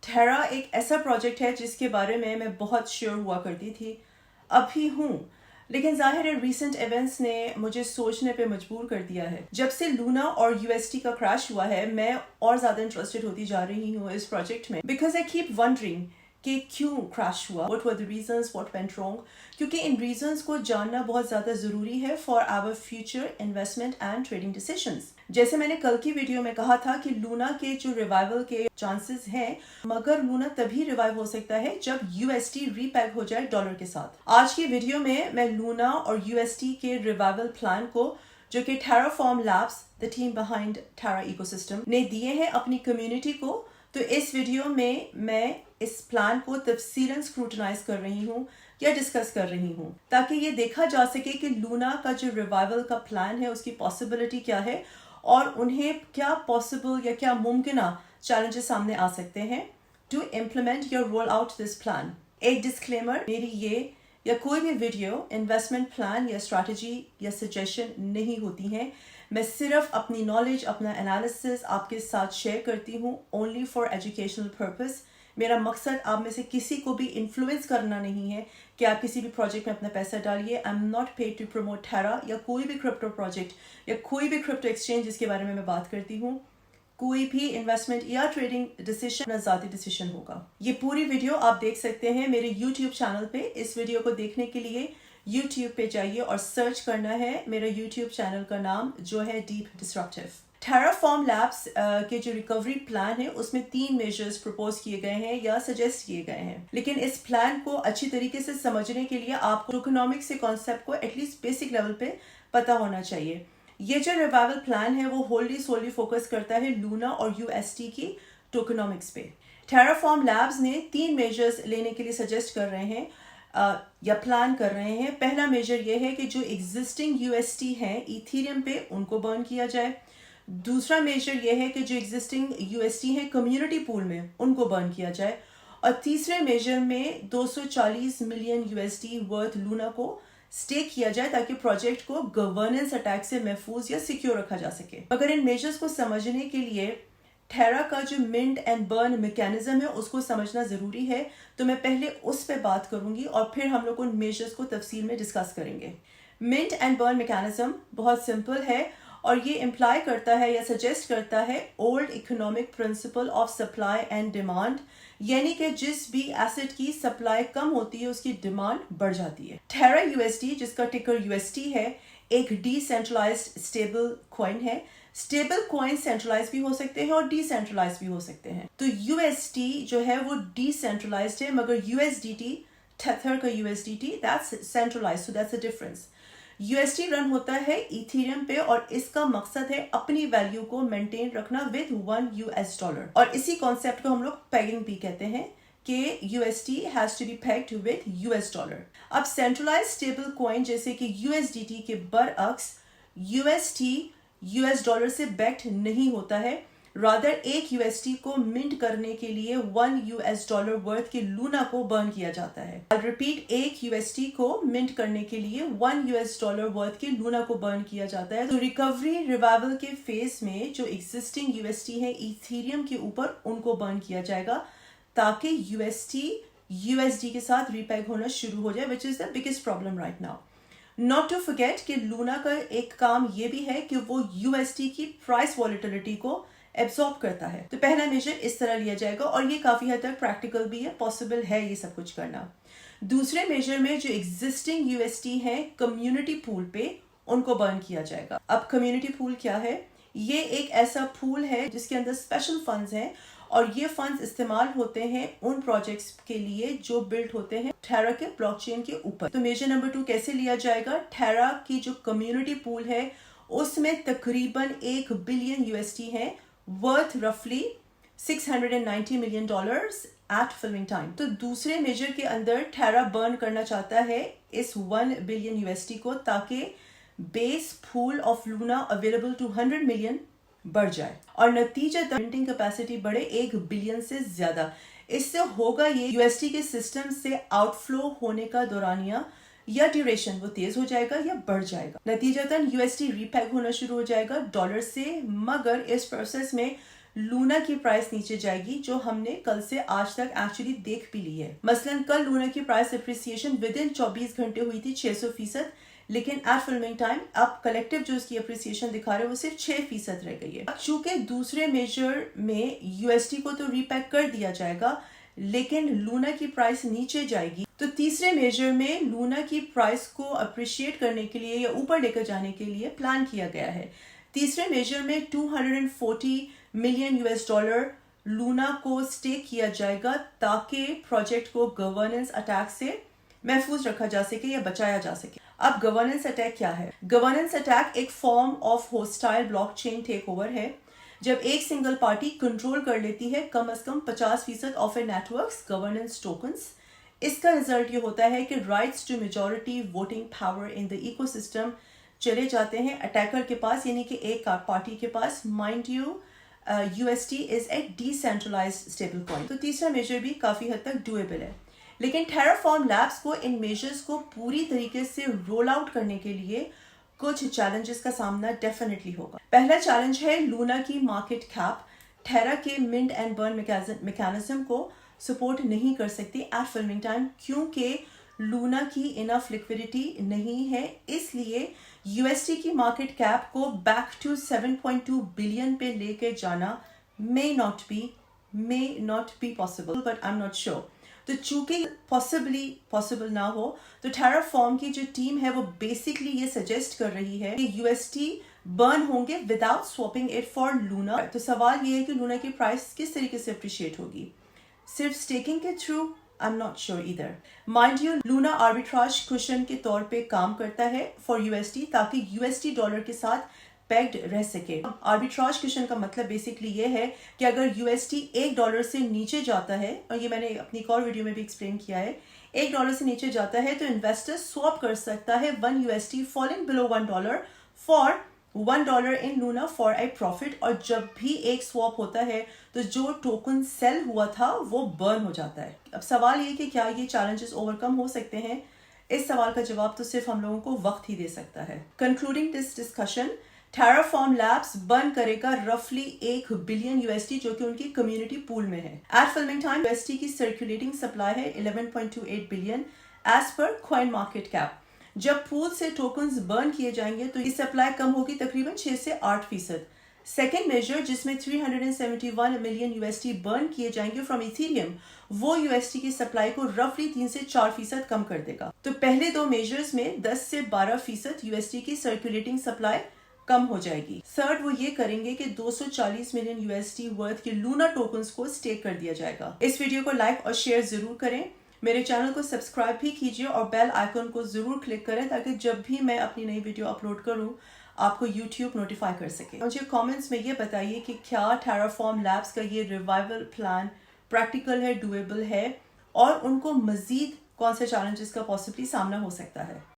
टेरा एक ऐसा प्रोजेक्ट है जिसके बारे में मैं बहुत श्योर हुआ करती थी, अभी हूँ, लेकिन जाहिर है रीसेंट इवेंट्स ने मुझे सोचने पे मजबूर कर दिया है। जब से लूना और यूएसटी का क्रैश हुआ है, मैं और ज़्यादा इंटरेस्टेड होती जा रही हूँ इस प्रोजेक्ट में, बिकॉज आई कीप वंडरिंग कि क्यों क्रैश हुआ, what were the reasons, what went wrong, क्योंकि इन रीजंस को जानना बहुत ज़्यादा ज़रूरी है for our future investment and trading decisions. जैसे मैंने कल की वीडियो में कहा था कि लूना के जो रिवाइवल के चांसेस हैं, मगर लूना तभी रिवाइव हो सकता है जब यूएसटी रीपैग हो जाए डॉलर के साथ। आज की वीडियो में मैं लूना और यूएसटी के रिवाइवल प्लान को, जो कि Terraform Labs, the team behind Terra ecosystem, ने दिए हैं अपनी कम्युनिटी को, तो इस वीडियो में मैं इस प्लान को तफसीलन स्क्रूटनाइज कर रही हूँ या डिस्कस कर रही हूँ, ताकि ये देखा जा सके कि लूना का जो रिवाइवल का प्लान है उसकी पॉसिबिलिटी क्या है और उन्हें क्या पॉसिबल या क्या मुमकिन चैलेंजेस सामने आ सकते हैं टू इम्प्लीमेंट या रोल आउट दिस प्लान। एक डिस्क्लेमर, मेरी ये या कोई भी वीडियो इन्वेस्टमेंट प्लान या स्ट्रैटेजी या सजेशन नहीं होती हैं। मैं सिर्फ अपनी नॉलेज, अपना एनालिसिस आपके साथ शेयर करती हूँ ओनली फॉर एजुकेशनल पर्पस। मेरा मकसद आप में से किसी को भी इन्फ्लुएंस करना नहीं है कि आप किसी भी प्रोजेक्ट में अपना पैसा डालिए। I am not paid to promote Terra या कोई भी क्रिप्टो प्रोजेक्ट या कोई भी क्रिप्टो एक्सचेंज जिसके बारे में मैं बात करती हूँ। कोई भी इन्वेस्टमेंट या ट्रेडिंग डिसीजन अपना ज़ाती डिसीजन होगा। ये पूरी वीडियो आप देख सकते हैं मेरे यूट्यूब चैनल पे। इस वीडियो को देखने के लिए यूट्यूब पे जाइए और सर्च करना है मेरा यूट्यूब चैनल का नाम, जो है डीप डिस्ट्रक्टिव। टेराफॉर्म लैब्स के जो रिकवरी प्लान है उसमें 3 मेजर्स प्रपोज किए गए हैं या सजेस्ट किए गए हैं, लेकिन इस प्लान को अच्छी तरीके से समझने के लिए आपको इकोनॉमिक्स के कॉन्सेप्ट को एटलीस्ट बेसिक लेवल पे पता होना चाहिए। ये जो रिवाइवल प्लान है वो होली सोली फोकस करता है लूना और यूएसटी की टोकनॉमिक्स पे। टेराफॉर्म लैब्स ने 3 मेजर्स लेने के लिए सजेस्ट कर रहे हैं या प्लान कर रहे हैं। पहला मेजर ये है कि जो एग्जिस्टिंग यूएसटी हैं इथेरियम पे, उनको बर्न किया जाए। दूसरा मेजर ये है कि जो एग्जिस्टिंग यूएसटी हैं कम्युनिटी पूल में, उनको बर्न किया जाए। और तीसरे मेजर में 240 मिलियन यूएसडी वर्थ लूना को स्टेक किया जाए ताकि प्रोजेक्ट को गवर्नेंस अटैक से महफूज या सिक्योर रखा जा सके। मगर इन मेजर्स को समझने के लिए टेरा का जो मिंट एंड बर्न मैकेनिज्म है उसको समझना ज़रूरी है, तो मैं पहले उस पर बात करूंगी और फिर हम लोग उन मेजर्स को तफसील में डिस्कस करेंगे। मिंट एंड बर्न मैकेनिज्म बहुत सिंपल है और ये इम्प्लाई करता है या सजेस्ट करता है old economic principle of supply and demand, यानी कि जिस भी एसेट की सप्लाई कम होती है उसकी डिमांड बढ़ जाती है। टेरा यूएसडी, जिसका टिकर यूएसटी है, एक डिसेंट्रलाइज्ड स्टेबल कॉइन है। स्टेबल कॉइन सेंट्रलाइज भी हो सकते हैं और डिसेंट्रलाइज भी हो सकते हैं। तो यूएसटी जो है वो डिसेंट्रलाइज्ड है, मगर यूएसडीटी, टेथर का USDT, that's centralised, so that's the difference. UST run होता है इथेरियम पे और इसका मकसद है अपनी वैल्यू को मेंटेन रखना विद $1 और इसी कॉन्सेप्ट को हम लोग पेगिंग भी कहते हैं कि UST has to be pegged with $। अब सेंट्रलाइज्ड स्टेबल कॉइन जैसे कि यूएसडीटी के बरअक्स यूएसटी यूएस डॉलर से बैक्ड नहीं होता है, रादर एक यूएसटी को मिंट करने के लिए $1 वर्थ के लूना को बर्न किया जाता है। I'll repeat, एक यूएसटी को मिंट करने के लिए $1 वर्थ के लूना को बर्न किया जाता है। तो रिकवरी रिवाइवल के फेज में जो एग्जिस्टिंग यूएसटी है इथेरियम के ऊपर, उनको बर्न किया जाएगा ताकि यूएसटी यूएसडी के साथ रीपैग होना शुरू हो जाए, which is the biggest problem right now. Not to forget कि लूना का एक काम ये भी है कि वो यूएसटी की प्राइस वॉलेटिलिटी को एब्सॉर्ब करता है। तो पहला मेजर इस तरह लिया जाएगा और ये काफी हद तक प्रैक्टिकल भी है, पॉसिबल है ये सब कुछ करना। दूसरे मेजर में जो एग्जिस्टिंग यूएसटी है कम्युनिटी पूल पे, उनको बर्न किया जाएगा। अब कम्युनिटी पूल क्या है? ये एक ऐसा पूल है जिसके अंदर स्पेशल फंड्स हैं और ये फंड्स इस्तेमाल होते हैं उन प्रोजेक्ट्स के लिए जो बिल्ड होते हैं टेरा के ब्लॉकचेन के ऊपर। तो मेजर नंबर 2 कैसे लिया जाएगा? टेरा की जो कम्युनिटी पूल है उसमें तकरीबन $1 बिलियन यूएसटी है, वर्थ रफली $690 मिलियन एट फिल्मिंग टाइम। तो दूसरे मेजर के अंदर टेरा बर्न करना चाहता है इस $1 बिलियन यूएसटी को ताकि base pool of Luna available to 100 million बढ़ जाए और नतीजतन प्रिंटिंग कैपेसिटी बढ़े 1 बिलियन से ज्यादा। इससे होगा ये यूएसटी के सिस्टम से आउटफ्लो होने का दौरानिया या ड्यूरेशन वो तेज हो जाएगा या बढ़ जाएगा। नतीजतन यूएसटी रीपैग होना शुरू हो जाएगा डॉलर से, मगर इस प्रोसेस में लूना की प्राइस नीचे जाएगी, जो हमने कल से आज तक एक्चुअली देख भी ली है। मसलन कल लूना की प्राइस अप्रिसिएशन विद इन 24 घंटे हुई थी 600%, लेकिन एट फिल्मिंग टाइम अब कलेक्टिव जो उसकी अप्रिसिएशन दिखा रहे हैं वो सिर्फ 6% रह गई है। चूंकि दूसरे मेजर में यूएसडी को तो रीपैक कर दिया जाएगा, लेकिन लूना की प्राइस नीचे जाएगी, तो तीसरे मेजर में लूना की प्राइस को अप्रिशिएट करने के लिए या ऊपर लेकर जाने के लिए प्लान किया गया है। तीसरे मेजर में 240 मिलियन यूएस डॉलर लूना को स्टेक किया जाएगा ताकि प्रोजेक्ट को गवर्नेंस अटैक से महफूज रखा जा सके या बचाया जा सके। अब गवर्नेंस अटैक क्या है? गवर्नेंस अटैक एक form of hostile blockchain take over है, जब एक सिंगल पार्टी कंट्रोल कर लेती है कम से कम 50% of a network's governance tokens. इसका रिजल्ट ये होता है कि rights to majority voting power in the ecosystem चले जाते हैं अटैकर के पास, यानी कि एक पार्टी के पास। Mind you, UST is a decentralised stable coin. तो तीसरा मेजर भी काफी हद तक डूएबल है, लेकिन टेराफॉर्म लैब्स को इन मेजर्स को पूरी तरीके से रोल आउट करने के लिए कुछ चैलेंजेस का सामना डेफिनेटली होगा। पहला चैलेंज है लूना की मार्केट कैप टेरा के मिंट एंड बर्न मैकेनिज्म को सपोर्ट नहीं कर सकती एट फिल्मिंग टाइम, क्योंकि लूना की इनफ लिक्विडिटी नहीं है। इसलिए यूएसटी की मार्केट कैप को बैक टू 7.2 बिलियन पे लेके जाना may not be possible, but I'm not sure। तो चूंकि पॉसिबल ना हो, तो टेराफॉर्म की जो टीम है वो बेसिकली ये सजेस्ट कर रही है कि यूएसटी बर्न होंगे without swapping it for Luna. तो सवाल ये है कि लूना की प्राइस किस तरीके से अप्रिशिएट होगी? सिर्फ स्टेकिंग के through? I am not sure either. Mind you, Luna arbitrage cushion के तौर पे काम करता है फॉर यूएसटी, ताकि यूएसटी डॉलर के साथ पेग्ड रह सके। आर्बिट्राज क्वेश्चन का मतलब बेसिकली ये है कि अगर यूएसटी $1 से नीचे जाता है, और ये मैंने अपनी एक और वीडियो में भी एक्सप्लेन किया है, $1 से नीचे जाता है तो इन्वेस्टर स्वैप कर सकता है 1 USD falling below $1 for $1 in Luna for a profit. और जब भी एक स्वैप होता है तो जो टोकन सेल हुआ था वो बर्न हो जाता है। अब सवाल ये कि क्या ये चैलेंजेस ओवरकम हो सकते हैं? इस सवाल का जवाब तो सिर्फ हम लोगों को वक्त ही दे सकता है। Concluding this discussion, Terraform labs burn करेगा रफली 1 बिलियन यूएसडी, जो कि उनकी कम्युनिटी पूल में है। एट फिल्मिंग टाइम यूएसडी की सर्कुलेटिंग सप्लाई है 11.28 billion as per coin market cap. जब पूल से टोकन्स बर्न किए जाएंगे तो ये सप्लाई कम होगी तकरीबन 6 से 8%। सेकेंड मेजर जिसमें 371 मिलियन यूएसडी बर्न किए जाएंगे फ्रॉम इथेरियम, वो यूएसडी की सप्लाई को रफली 3 से 4% कम कर देगा। तो पहले दो मेजर्स में 10 से 12% यूएसडी की सर्कुलेटिंग सप्लाई कम हो जाएगी। थर्ड, वो ये करेंगे कि 240 मिलियन यूएसडी वर्थ के लूना टोकन्स को स्टेक कर दिया जाएगा। इस वीडियो को लाइक और शेयर जरूर करें, मेरे चैनल को सब्सक्राइब भी कीजिए और बेल आइकन को जरूर क्लिक करें ताकि जब भी मैं अपनी नई वीडियो अपलोड करूं आपको YouTube नोटिफाई कर सके। मुझे कमेंट्स में ये बताइए कि क्या टेराफॉर्म लैब्स का ये रिवाइवल प्लान प्रैक्टिकल है, डुएबल है, और उनको मजीद कौन से चैलेंजेस का पॉसिबली सामना हो सकता है।